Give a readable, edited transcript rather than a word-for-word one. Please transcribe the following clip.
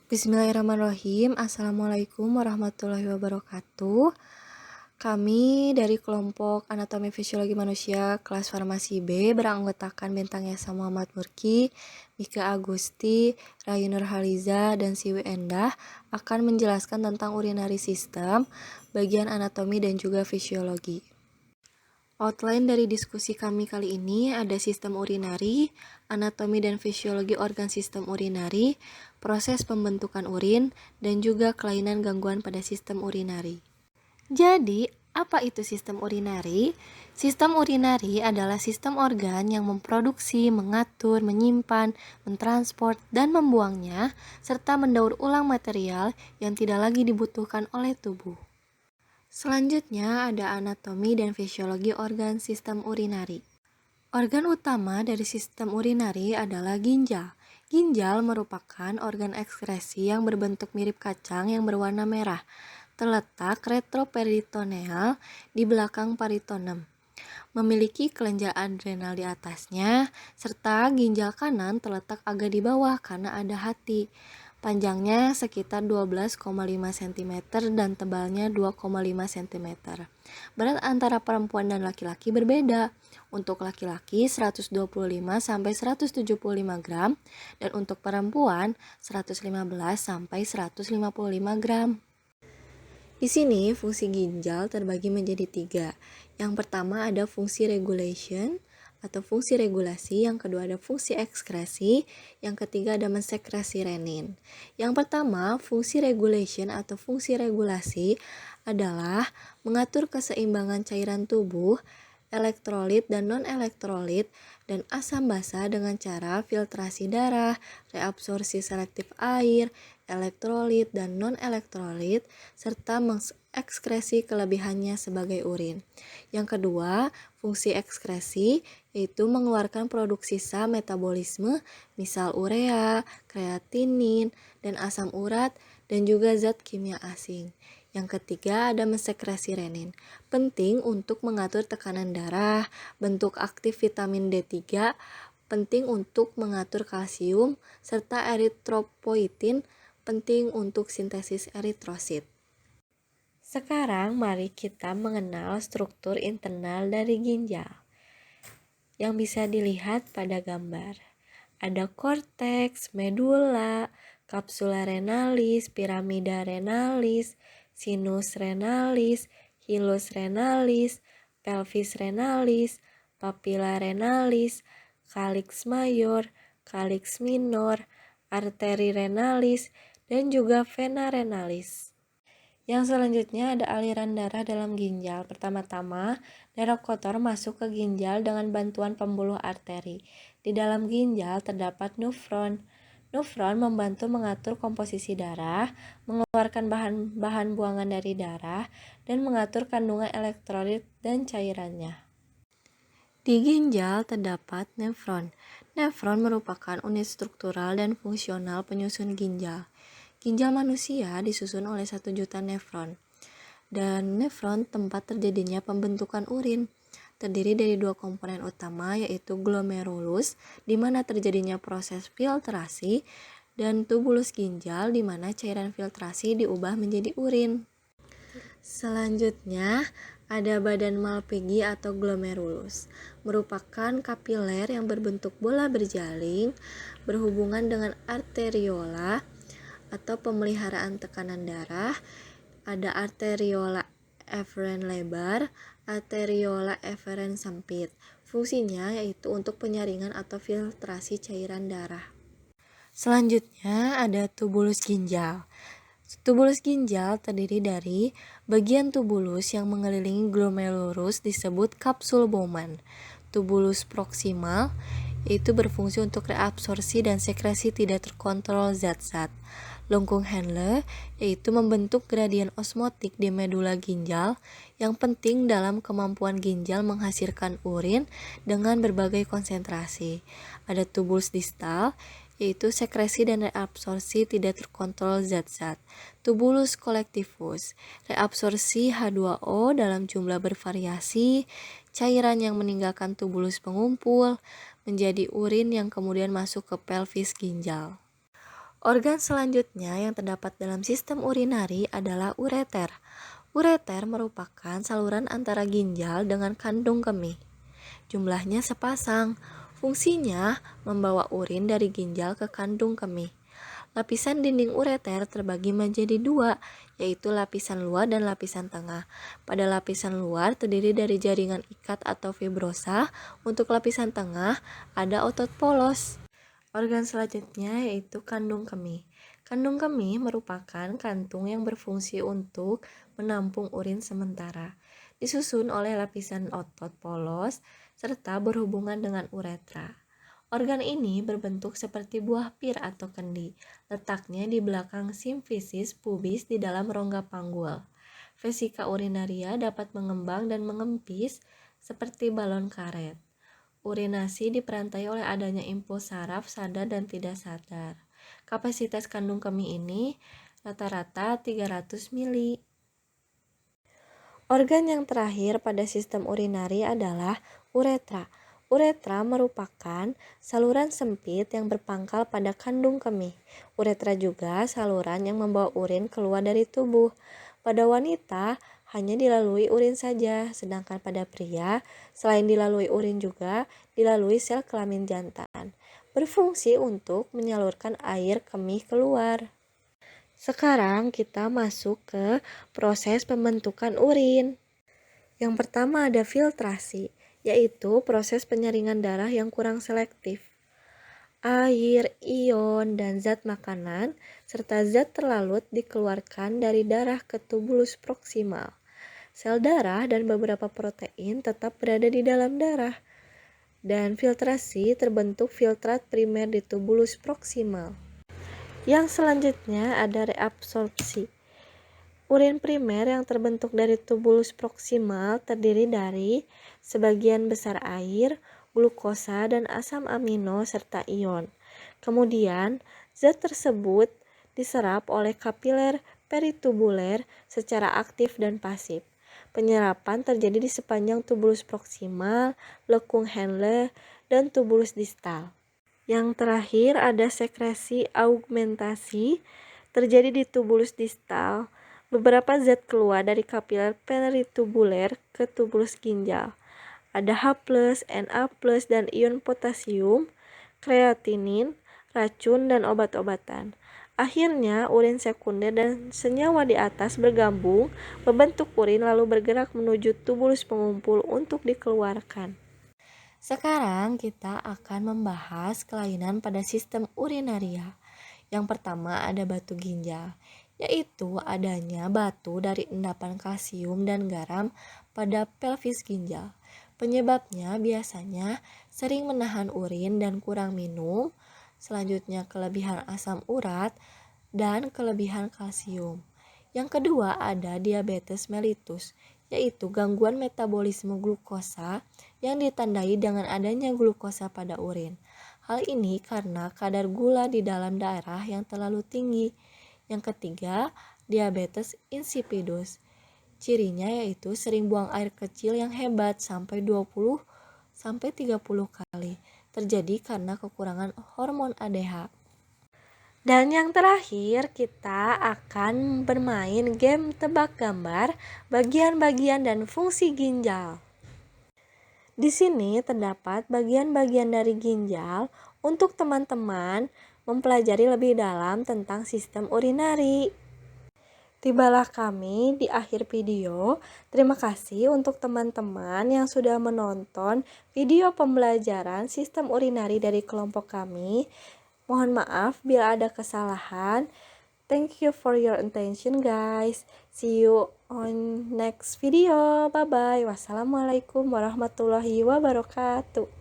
Bismillahirrahmanirrahim. Assalamualaikum warahmatullahi wabarakatuh. Kami dari kelompok Anatomi Fisiologi Manusia kelas Farmasi B beranggotakan Bintang Yasa Muhammad Murki, Mika Agusti, Rayu Nurhaliza, dan Siwi Endah akan menjelaskan tentang urinary system, bagian anatomi dan juga fisiologi. Outline dari diskusi kami kali ini ada sistem urinari, anatomi dan fisiologi organ sistem urinari, proses pembentukan urin, dan juga kelainan gangguan pada sistem urinari. Jadi, apa itu sistem urinari? Sistem urinari adalah sistem organ yang memproduksi, mengatur, menyimpan, mentransport, dan membuangnya, serta mendaur ulang material yang tidak lagi dibutuhkan oleh tubuh. Selanjutnya ada anatomi dan fisiologi organ sistem urinari. Organ utama dari sistem urinari adalah ginjal. Ginjal merupakan organ ekskresi yang berbentuk mirip kacang yang berwarna merah, terletak retroperitoneal di belakang peritoneum. Memiliki kelenjar adrenal di atasnya, serta ginjal kanan terletak agak di bawah karena ada hati. Panjangnya sekitar 12,5 cm dan tebalnya 2,5 cm. Berat antara perempuan dan laki-laki berbeda. Untuk laki-laki 125 sampai 175 gram dan untuk perempuan 115 sampai 155 gram. Di sini fungsi ginjal terbagi menjadi 3. Yang pertama ada fungsi regulation atau fungsi regulasi, yang kedua ada fungsi ekskresi, yang ketiga ada mensekresi renin. Yang pertama, fungsi regulation atau fungsi regulasi adalah mengatur keseimbangan cairan tubuh, elektrolit dan non-elektrolit, dan asam basa dengan cara filtrasi darah, reabsorpsi selektif air, elektrolit dan non-elektrolit, serta mengekskresi kelebihannya sebagai urin. Yang kedua, fungsi ekskresi yaitu mengeluarkan produk sisa metabolisme, misal urea, kreatinin, dan asam urat, dan juga zat kimia asing. Yang ketiga ada mensekresi renin, penting untuk mengatur tekanan darah, bentuk aktif vitamin D3, penting untuk mengatur kalsium, serta eritropoietin, penting untuk sintesis eritrosit. Sekarang mari kita mengenal struktur internal dari ginjal yang bisa dilihat pada gambar. Ada korteks, medula, kapsula renalis, piramida renalis, sinus renalis, hilus renalis, pelvis renalis, papilla renalis, calyx mayor, calyx minor, arteri renalis, dan juga vena renalis. Yang selanjutnya ada aliran darah dalam ginjal. Pertama-tama, darah kotor masuk ke ginjal dengan bantuan pembuluh arteri. Di dalam ginjal terdapat nefron. Nefron membantu mengatur komposisi darah, mengeluarkan bahan-bahan buangan dari darah, dan mengatur kandungan elektrolit dan cairannya. Di ginjal terdapat nefron. Nefron merupakan unit struktural dan fungsional penyusun ginjal. Ginjal manusia disusun oleh 1 juta nefron. Dan nefron tempat terjadinya pembentukan urin. Terdiri dari 2 komponen utama, yaitu glomerulus, di mana terjadinya proses filtrasi, dan tubulus ginjal, di mana cairan filtrasi diubah menjadi urin. Selanjutnya, ada badan Malpighi atau glomerulus, merupakan kapiler yang berbentuk bola berjaling, berhubungan dengan arteriola atau pemeliharaan tekanan darah. Ada arteriola efferent lebar, arteriola efferent sempit. Fungsinya yaitu untuk penyaringan atau filtrasi cairan darah. Selanjutnya ada tubulus ginjal. Tubulus ginjal terdiri dari bagian tubulus yang mengelilingi glomerulus disebut kapsul Bowman. Tubulus proksimal yaitu berfungsi untuk reabsorpsi dan sekresi tidak terkontrol zat-zat. Lengkung Henle yaitu membentuk gradien osmotik di medula ginjal yang penting dalam kemampuan ginjal menghasilkan urin dengan berbagai konsentrasi. Ada tubulus distal yaitu sekresi dan reabsorpsi tidak terkontrol zat-zat. Tubulus collectivus, reabsorpsi H2O dalam jumlah bervariasi, cairan yang meninggalkan tubulus pengumpul menjadi urin yang kemudian masuk ke pelvis ginjal. Organ selanjutnya yang terdapat dalam sistem urinari adalah ureter. Ureter merupakan saluran antara ginjal dengan kandung kemih. Jumlahnya sepasang. Fungsinya membawa urin dari ginjal ke kandung kemih. Lapisan dinding ureter terbagi menjadi dua, yaitu lapisan luar dan lapisan tengah. Pada lapisan luar terdiri dari jaringan ikat atau fibrosa. Untuk lapisan tengah ada otot polos. Organ selanjutnya yaitu kandung kemih. Kandung kemih merupakan kantung yang berfungsi untuk menampung urin sementara. Disusun oleh lapisan otot polos serta berhubungan dengan uretra. Organ ini berbentuk seperti buah pir atau kendi. Letaknya di belakang simfisis pubis di dalam rongga panggul. Vesika urinaria dapat mengembang dan mengempis seperti balon karet. Urinasi diperantai oleh adanya impuls saraf sadar dan tidak sadar. Kapasitas kandung kemih ini rata-rata 300 mili. Organ yang terakhir pada sistem urinari adalah uretra. Uretra merupakan saluran sempit yang berpangkal pada kandung kemih. Uretra juga saluran yang membawa urin keluar dari tubuh. Pada wanita hanya dilalui urin saja, sedangkan pada pria selain dilalui urin juga dilalui sel kelamin jantan. Berfungsi untuk menyalurkan air kemih keluar. Sekarang kita masuk ke proses pembentukan urin. Yang pertama ada filtrasi, yaitu proses penyaringan darah yang kurang selektif. Air, ion, dan zat makanan, serta zat terlalut dikeluarkan dari darah ke tubulus proksimal. Sel darah dan beberapa protein tetap berada di dalam darah. Dan filtrasi terbentuk filtrat primer di tubulus proksimal. Yang selanjutnya ada reabsorpsi. Urin primer yang terbentuk dari tubulus proksimal terdiri dari sebagian besar air, glukosa, dan asam amino serta ion. Kemudian, zat tersebut diserap oleh kapiler peritubuler secara aktif dan pasif. Penyerapan terjadi di sepanjang tubulus proksimal, lekung Henle, dan tubulus distal. Yang terakhir ada sekresi augmentasi terjadi di tubulus distal. Beberapa zat keluar dari kapiler peritubuler ke tubulus ginjal. Ada H+, Na+, dan ion potasium, kreatinin, racun, dan obat-obatan. Akhirnya, urin sekunder dan senyawa di atas bergabung, membentuk urin lalu bergerak menuju tubulus pengumpul untuk dikeluarkan. Sekarang kita akan membahas kelainan pada sistem urinaria. Yang pertama ada batu ginjal, yaitu adanya batu dari endapan kalsium dan garam pada pelvis ginjal. Penyebabnya biasanya sering menahan urin dan kurang minum, selanjutnya kelebihan asam urat, dan kelebihan kalsium. Yang kedua ada diabetes mellitus, yaitu gangguan metabolisme glukosa yang ditandai dengan adanya glukosa pada urin. Hal ini karena kadar gula di dalam darah yang terlalu tinggi. Yang ketiga, diabetes insipidus. Cirinya yaitu sering buang air kecil yang hebat sampai 20-30 kali. Terjadi karena kekurangan hormon ADH. Dan yang terakhir, kita akan bermain game tebak gambar bagian-bagian dan fungsi ginjal. Di sini terdapat bagian-bagian dari ginjal untuk teman-teman mempelajari lebih dalam tentang sistem urinari. Tibalah kami di akhir video. Terima kasih untuk teman-teman yang sudah menonton video pembelajaran sistem urinari dari kelompok kami. Mohon maaf bila ada kesalahan. Thank you for your attention guys. See you on next video. Bye bye. Wassalamualaikum warahmatullahi wabarakatuh.